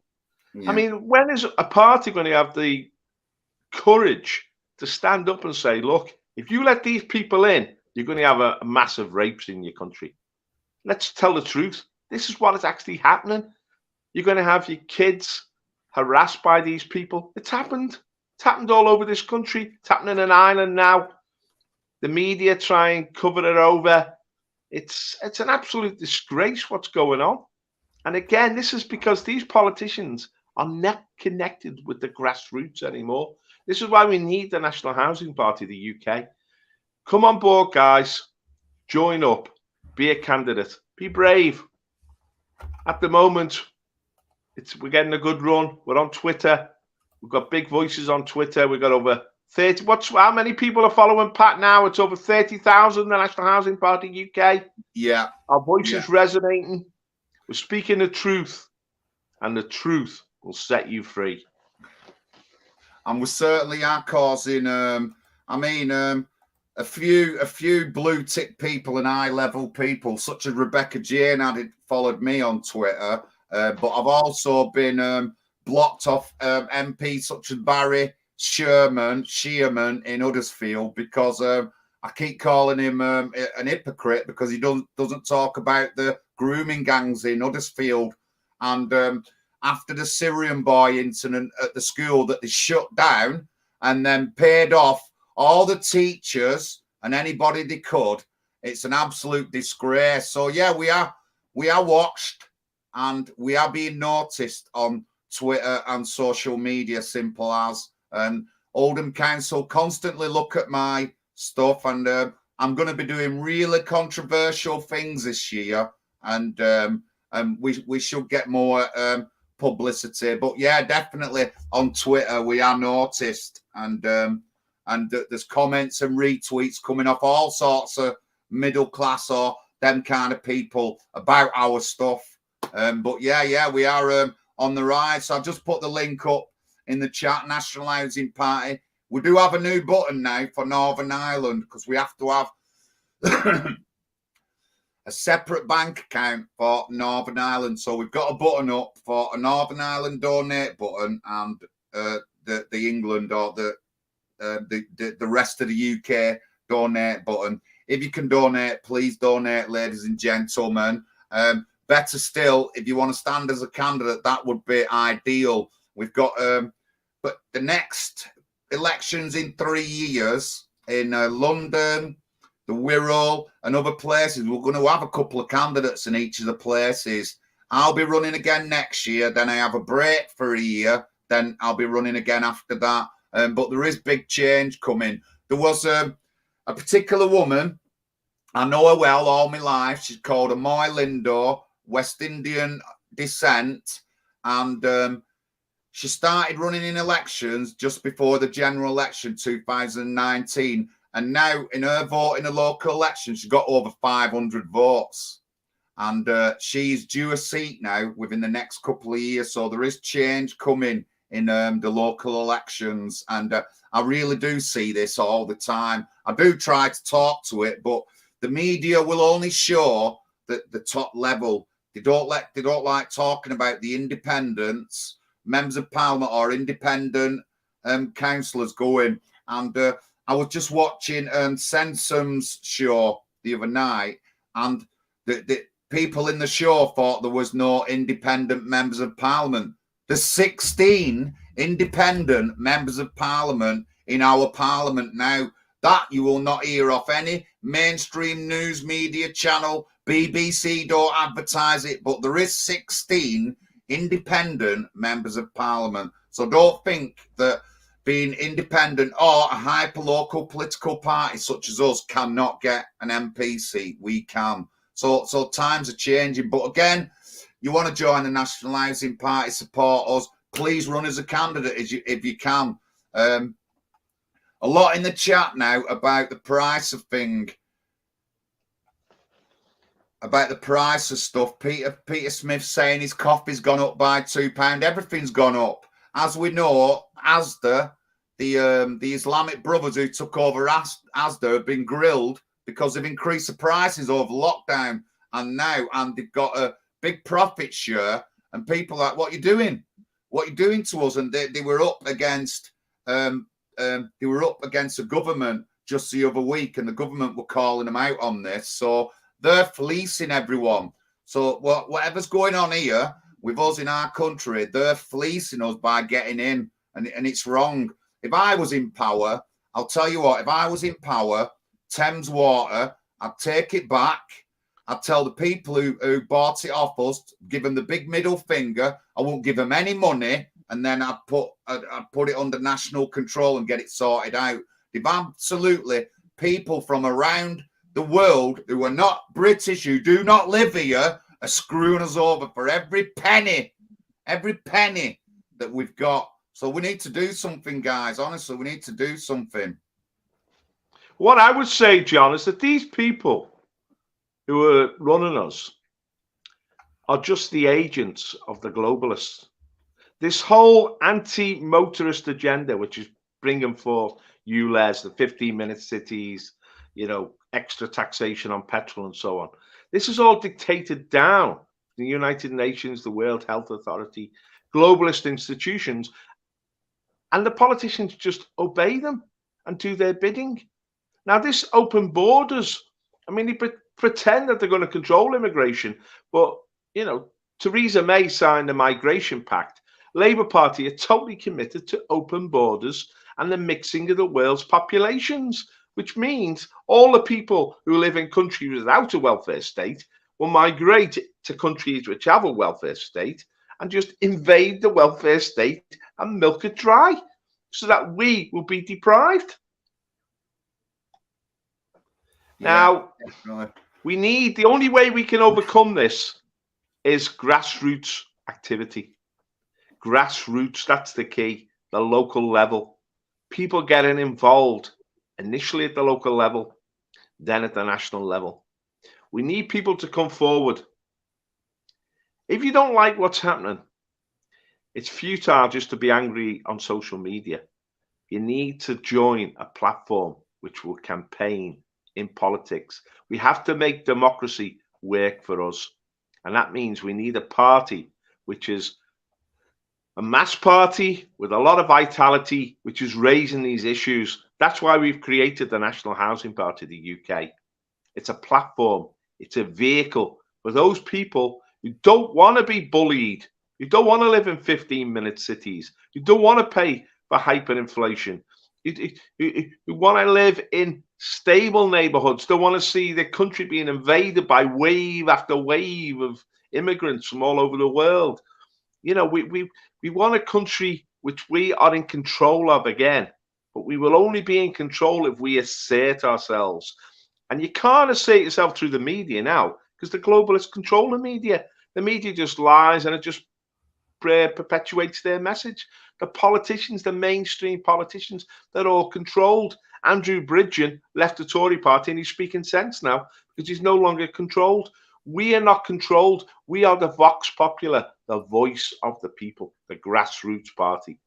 Speaker 2: Yeah. I mean, when is a party going to have the courage to stand up and say, look, If you let these people in, you're going to have a massive rapes in your country. Let's tell the truth. This is what is actually happening. You're going to have your kids harassed by these people. It's happened. It's happened all over this country. It's happening in Ireland now. The media try and cover it over. It's an absolute disgrace what's going on. And again, this is because these politicians are not connected with the grassroots anymore. This is why we need the National Housing Party, the UK. Come on board, guys. Join up. Be a candidate. Be brave. At the moment, we're getting a good run. We're on Twitter. We've got big voices on Twitter. We've got over 30. How many people are following Pat now? It's over 30,000, the National Housing Party UK.
Speaker 1: Yeah.
Speaker 2: Our voice is resonating. We're speaking the truth, and the truth will set you free.
Speaker 1: And we certainly are causing, a few blue tick people and high level people, such as Rebecca Jane, followed me on Twitter. But I've also been blocked off MPs such as Barry Shearman in Huddersfield because I keep calling him an hypocrite because he doesn't talk about the grooming gangs in Huddersfield. And after the Syrian boy incident at the school that they shut down and then paid off all the teachers and anybody they could, it's an absolute disgrace. So yeah, we are watched and we are being noticed on Twitter and social media, simple as. And Oldham Council constantly look at my stuff, and I'm going to be doing really controversial things this year, and we should get more publicity. But yeah, definitely on Twitter we are noticed, and there's comments and retweets coming off all sorts of middle class or them kind of people about our stuff. But yeah, we are on the rise. So I've just put the link up in the chat. National Housing Party. We do have a new button now for Northern Ireland because we have to have a separate bank account for Northern Ireland. So we've got a button up for a Northern Ireland donate button and the England or the rest of the UK donate button. If you can donate, please donate, ladies and gentlemen. Better still, if you want to stand as a candidate, that would be ideal. We've got, but the next elections in 3 years in London, the Wirral, and other places, we're going to have a couple of candidates in each of the places. I'll be running again next year. Then I have a break for a year. Then I'll be running again after that. But there is big change coming. There was a particular woman, I know her well all my life. She's called Amoy Lindo, West Indian descent, and she started running in elections just before the general election 2019, and now in her vote in a local election she got over 500 votes, and she's due a seat now within the next couple of years. So there is change coming in the local elections, and I really do see this all the time. I do try to talk to it, but the media will only show the top level. They don't like talking about the independents, members of parliament or independent councillors going. And I was just watching Sensum's show the other night, and the people in the show thought there was no independent members of parliament. There's 16 independent members of parliament in our parliament now. That you will not hear off any mainstream news media channel. BBC don't advertise it, but there is 16 independent members of parliament. So don't think that being independent or a hyper-local political party such as us cannot get an MP seat. We can. So times are changing. But again, you want to join the National Housing Party, support us, please run as a candidate if you can. A lot in the chat now about the price of thing, about the price of stuff. Peter Smith saying his coffee's gone up by £2. Everything's gone up. As we know, Asda, the Islamic brothers who took over Asda have been grilled because they've increased the prices over lockdown, and they've got a big profit share. And people are like, what are you doing? What are you doing to us? And they were up against. They were up against a government just the other week, and the government were calling them out on this. So they're fleecing everyone. So whatever's going on here with us in our country, they're fleecing us by getting in, and it's wrong. If I was in power, I'll tell you what, if I was in power, Thames Water, I'd take it back. I'd tell the people who bought it off us, give them the big middle finger. I won't give them any money, and then I'd put it under national control and get it sorted out. If absolutely people from around the world who are not British, who do not live here, are screwing us over for every penny that we've got. So we need to do something, guys. Honestly, we need to do something.
Speaker 2: What I would say, John, is that these people who are running us are just the agents of the globalists. This whole anti-motorist agenda, which is bringing forth ULEZ, the 15-minute cities, extra taxation on petrol and so on. This is all dictated down the United Nations, the World Health Authority, globalist institutions, and the politicians just obey them and do their bidding. Now, this open borders, they pretend that they're going to control immigration, but, Theresa May signed the Migration Pact. Labour Party are totally committed to open borders and the mixing of the world's populations, which means all the people who live in countries without a welfare state will migrate to countries which have a welfare state and just invade the welfare state and milk it dry so that we will be deprived. Now, the only way we can overcome this is grassroots activity. Grassroots, that's the key, the local level. People getting involved initially at the local level, then at the national level. We need people to come forward. If you don't like what's happening, it's futile just to be angry on social media. You need to join a platform which will campaign in politics. We have to make democracy work for us. And that means we need a party which is a mass party with a lot of vitality, which is raising these issues. That's why we've created the National Housing Party, the UK. It's a platform. It's a vehicle for those people who don't want to be bullied, who don't want to live in 15-minute cities, who don't want to pay for hyperinflation, who want to live in stable neighborhoods, don't want to see the country being invaded by wave after wave of immigrants from all over the world. We want a country which we are in control of again, but we will only be in control if we assert ourselves. And you can't assert yourself through the media now because the globalists control the media. The media just lies and it just perpetuates their message. The politicians, the mainstream politicians, they're all controlled. Andrew Bridgen left the Tory party and he's speaking sense now because he's no longer controlled. We are not controlled. We are the Vox Popula, the voice of the people, the grassroots party.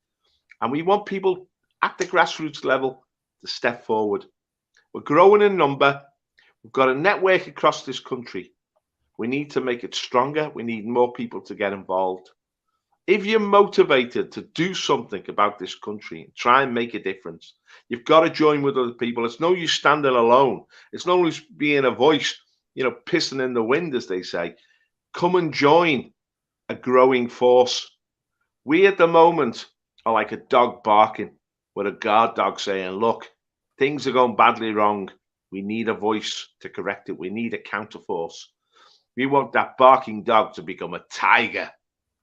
Speaker 2: And we want people at the grassroots level to step forward. We're growing in number. We've got a network across this country. We need to make it stronger. We need more people to get involved. If you're motivated to do something about this country and try and make a difference, you've got to join with other people. It's no use standing alone. It's no use being a voice, pissing in the wind, as they say. Come and join a growing force. We at the moment are like a dog barking with a guard dog saying, look, things are going badly wrong. We need a voice to correct it. We need a counterforce. We want that barking dog to become a tiger,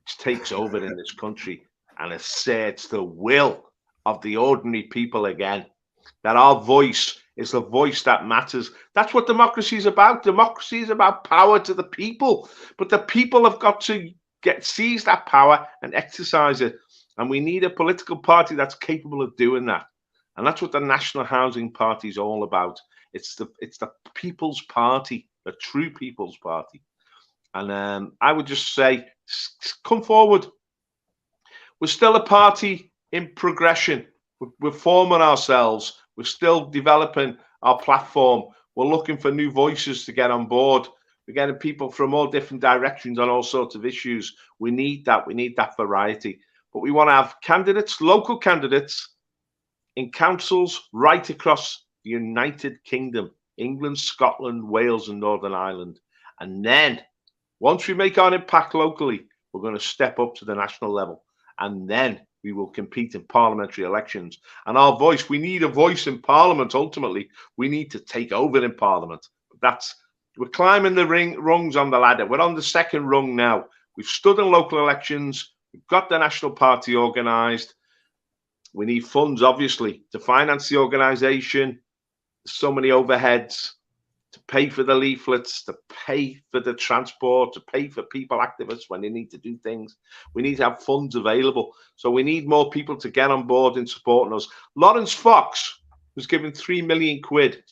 Speaker 2: which takes over in this country and asserts the will of the ordinary people again. That our voice is the voice that matters. That's what democracy is about. Democracy is about power to the people, but the people have got to seize that power and exercise it. And we need a political party that's capable of doing that. And that's what the National Housing Party is all about. It's the people's party, the true people's party. And I would just say, come forward. We're still a party in progression. We're forming ourselves. We're still developing our platform. We're looking for new voices to get on board. We're getting people from all different directions on all sorts of issues. We need that. We need that variety. But we want to have candidates, local candidates, in councils right across the United Kingdom, England, Scotland, Wales, and Northern Ireland. And then, once we make our impact locally, we're going to step up to the national level. And then we will compete in parliamentary elections. And our voice, we need a voice in Parliament, ultimately. We need to take over in Parliament. We're climbing the rungs on the ladder. We're on the second rung now. We've stood in local elections. We've got the National Party organised. We need funds, obviously, to finance the organisation. So many overheads, to pay for the leaflets, to pay for the transport, to pay for people activists when they need to do things. We need to have funds available. So we need more people to get on board in supporting us. Lawrence Fox was given 3 million quid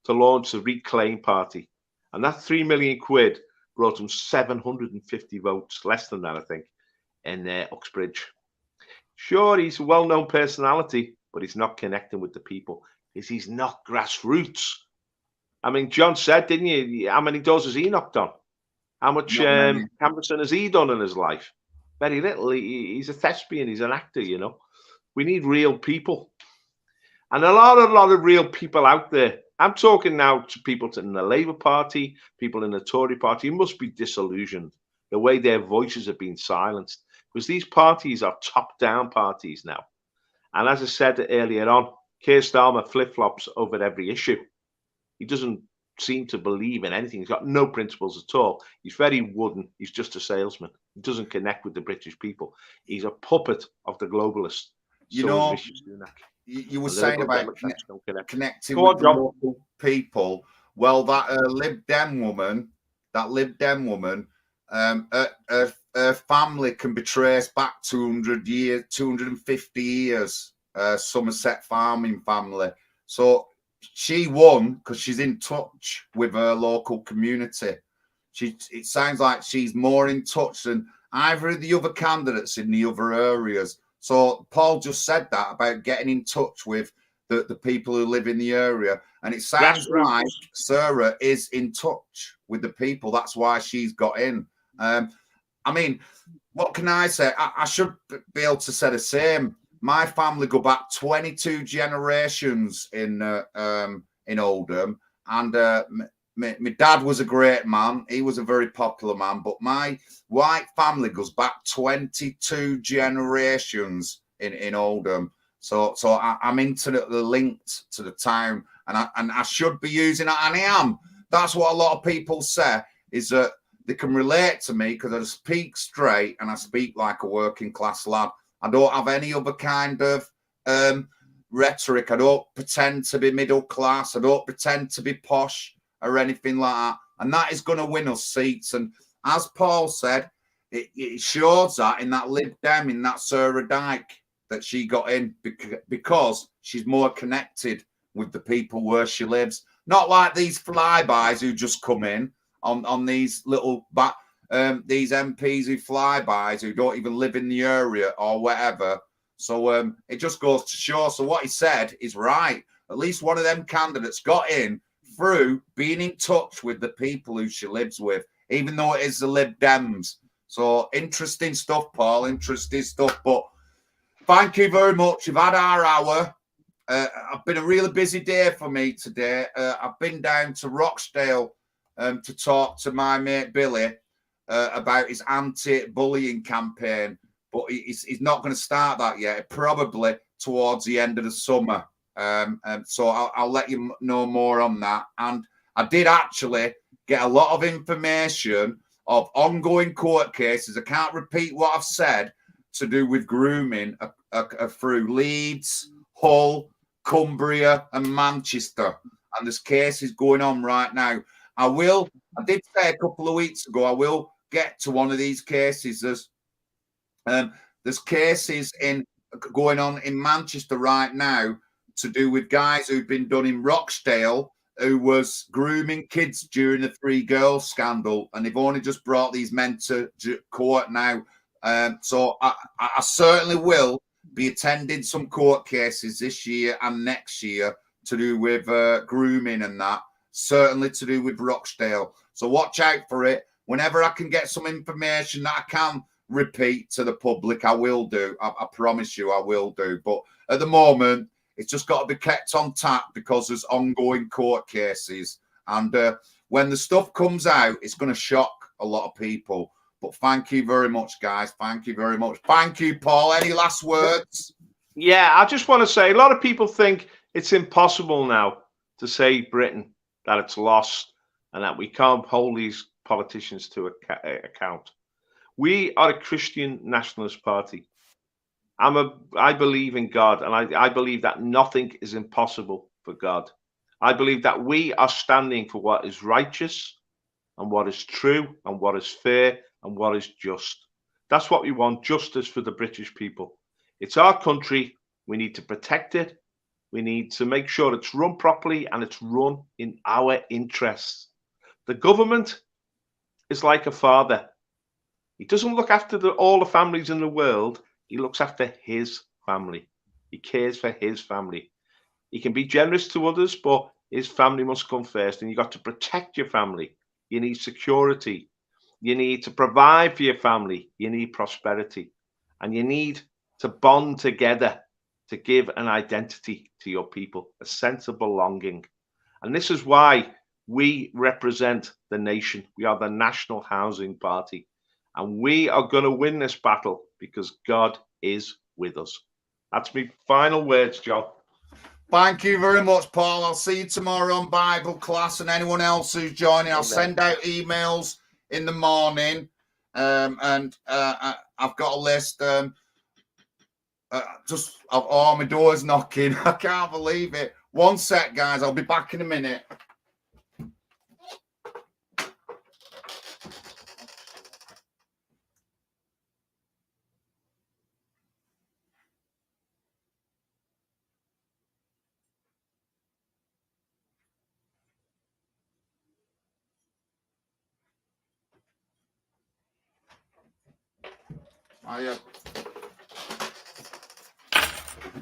Speaker 2: to launch the Reclaim Party. And that 3 million quid brought him 750 votes, less than that, I think, in Uxbridge. Sure, he's a well-known personality, but he's not connecting with the people because he's not grassroots. I mean, John said, didn't you? How many doors has he knocked on? How much canvassing has he done in his life? Very little. He's a thespian. He's an actor, you know. We need real people. And a lot of real people out there. I'm talking now to people in the Labour Party, people in the Tory Party, who must be disillusioned the way their voices have been silenced. Because these parties are top-down parties now. And as I said earlier on, Keir Starmer flip-flops over every issue. He doesn't seem to believe in anything. He's got no principles at all. He's very wooden. He's just a salesman. He doesn't connect with the British people. He's a puppet of the globalists.
Speaker 1: You know, you were saying about connecting with the local people. Well, that Lib Dem woman, her family can be traced back 200 years, 250 years, Somerset farming family. So she won because she's in touch with her local community. It sounds like she's more in touch than either of the other candidates in the other areas. So Paul just said that about getting in touch with the people who live in the area. And it sounds like Sarah is in touch with the people. That's why she's got in. I mean, what can I say? I should be able to say the same. My family go back 22 generations in Oldham, and my dad was a great man. He was a very popular man, but my white family goes back 22 generations in Oldham. So I'm internet linked to the town, and I should be using it, and I am. That's what a lot of people say, is that they can relate to me because I speak straight and I speak like a working class lad. I don't have any other kind of rhetoric. I don't pretend to be middle class. I don't pretend to be posh or anything like that. And that is going to win us seats. And as Paul said, it shows that in that Lib Dem, in that Sarah Dyke, that she got in because she's more connected with the people where she lives. Not like these flybys who just come in on these little these MPs who flybys who don't even live in the area or whatever. So it just goes to show. So what he said is right. At least one of them candidates got in through being in touch with the people who she lives with, even though it is the Lib Dems. So interesting stuff, Paul. Interesting stuff. But thank you very much. You've had our hour. I've been a really busy day for me today. I've been down to Rochdale to talk to my mate Billy about his anti-bullying campaign, but he's not going to start that yet. Probably towards the end of the summer. So I'll let you know more on that. And I did actually get a lot of information of ongoing court cases. I can't repeat what I've said, to do with grooming through Leeds, Hull, Cumbria, and Manchester. And there's cases going on right now. I did say a couple of weeks ago, I will get to one of these cases. There's cases going on in Manchester right now to do with guys who've been done in Rochdale who was grooming kids during the 3 girls scandal, and they've only just brought these men to court now. So I certainly will be attending some court cases this year and next year to do with grooming and that. Certainly to do with Rochdale. So watch out for it. Whenever I can get some information that I can repeat to the public, I will do. I promise you I will do. But at the moment, It's just got to be kept on tap because there's ongoing court cases. And when the stuff comes out, it's going to shock a lot of people. But thank you very much, guys. Thank you very much. Thank you, Paul. Any last words?
Speaker 2: Yeah, I just want to say, a lot of people think it's impossible now to say Britain that it's lost and that we can't hold these politicians to account. We are a Christian nationalist party. I believe in God, and I believe that nothing is impossible for God. I believe that we are standing for what is righteous and what is true and what is fair and what is just. That's what we want, justice for the British people. It's our country. We need to protect it. We need to make sure it's run properly and it's run in our interests. The government is like a father. He doesn't look after all the families in the world. He looks after his family. He cares for his family. He can be generous to others, but his family must come first. And you've got to protect your family. You need security. You need to provide for your family. You need prosperity. And you need to bond together to give an identity to your people, a sense of belonging. And this is why we represent the nation. We are the National Housing Party. And we are going to win this battle because God is with us. That's my final words, John.
Speaker 1: Thank you very much, Paul. I'll see you tomorrow on Bible class, and anyone else who's joining, I'll send out emails in the morning. I've got a list. My door's knocking. I can't believe it. One sec, guys. I'll be back in a minute.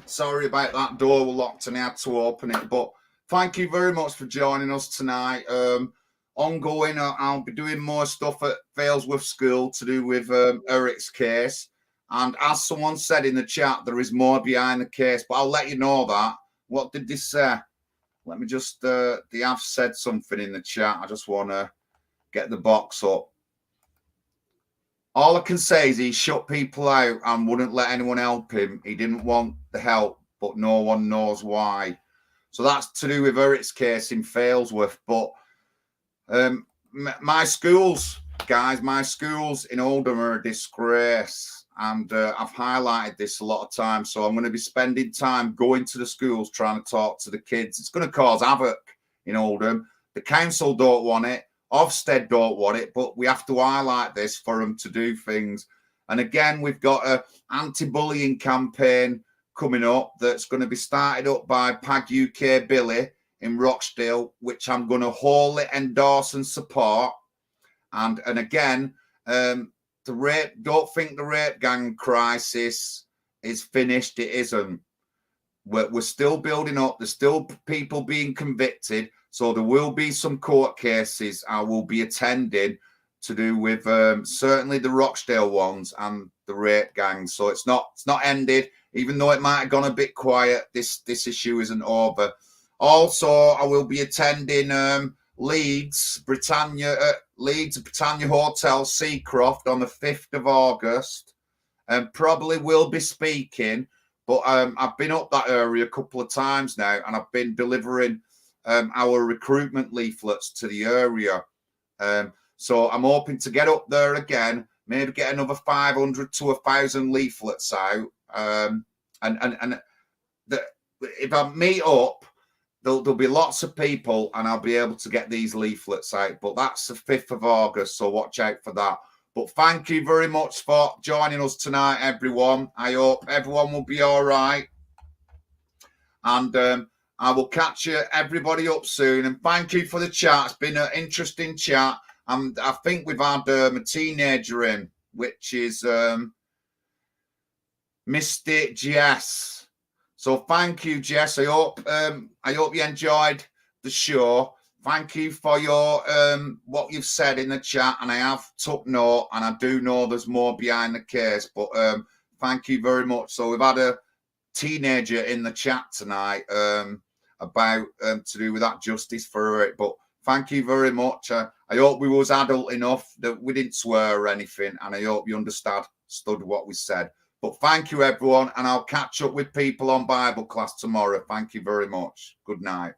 Speaker 1: Sorry about that, door was locked and I had to open it. But thank you very much for joining us tonight. Ongoing, I'll be doing more stuff at Failsworth School to do with Eric's case. And as someone said in the chat, there is more behind the case, but I'll let you know that. What did they say? Let me just, they have said something in the chat. I just want to get the box up. All I can say is he shut people out and wouldn't let anyone help him. He didn't want the help, but no one knows why. So that's to do with Eric's case in Failsworth. But my schools, guys, my schools in Oldham are a disgrace. And I've highlighted this a lot of times. So I'm going to be spending time going to the schools, trying to talk to the kids. It's going to cause havoc in Oldham. The council don't want it. Ofsted don't want it, but we have to highlight this for them to do things. And again, we've got an anti-bullying campaign coming up that's going to be started up by PAG UK Billy in Rochdale, which I'm going to wholly endorse and support. And again, don't think the rape gang crisis is finished. It isn't. We're still building up. There's still people being convicted. So there will be some court cases I will be attending to do with certainly the Rochdale ones and the rape gangs. So it's not ended, even though it might have gone a bit quiet. This issue isn't over. Also, I will be attending Leeds Britannia Hotel Seacroft on the 5th of August, and probably will be speaking. But I've been up that area a couple of times now, and I've been delivering our recruitment leaflets to the area. So I'm hoping to get up there again, maybe get another 500 to 1,000 leaflets out. If I meet up, there'll be lots of people and I'll be able to get these leaflets out. But that's the 5th of August, so watch out for that. But thank you very much for joining us tonight, everyone. I hope everyone will be all right. And I will catch everybody up soon. And thank you for the chat. It's been an interesting chat. And I think we've had a teenager in, which is Mr. Jess. So thank you, Jess. I hope you enjoyed the show. Thank you for your what you've said in the chat, and I have took note, and I do know there's more behind the case. But thank you very much. So we've had a teenager in the chat tonight about to do with that justice for it. But thank you very much. I hope we was adult enough that we didn't swear or anything, and I hope you understood what we said. But thank you, everyone, and I'll catch up with people on Bible class tomorrow. Thank you very much. Good night.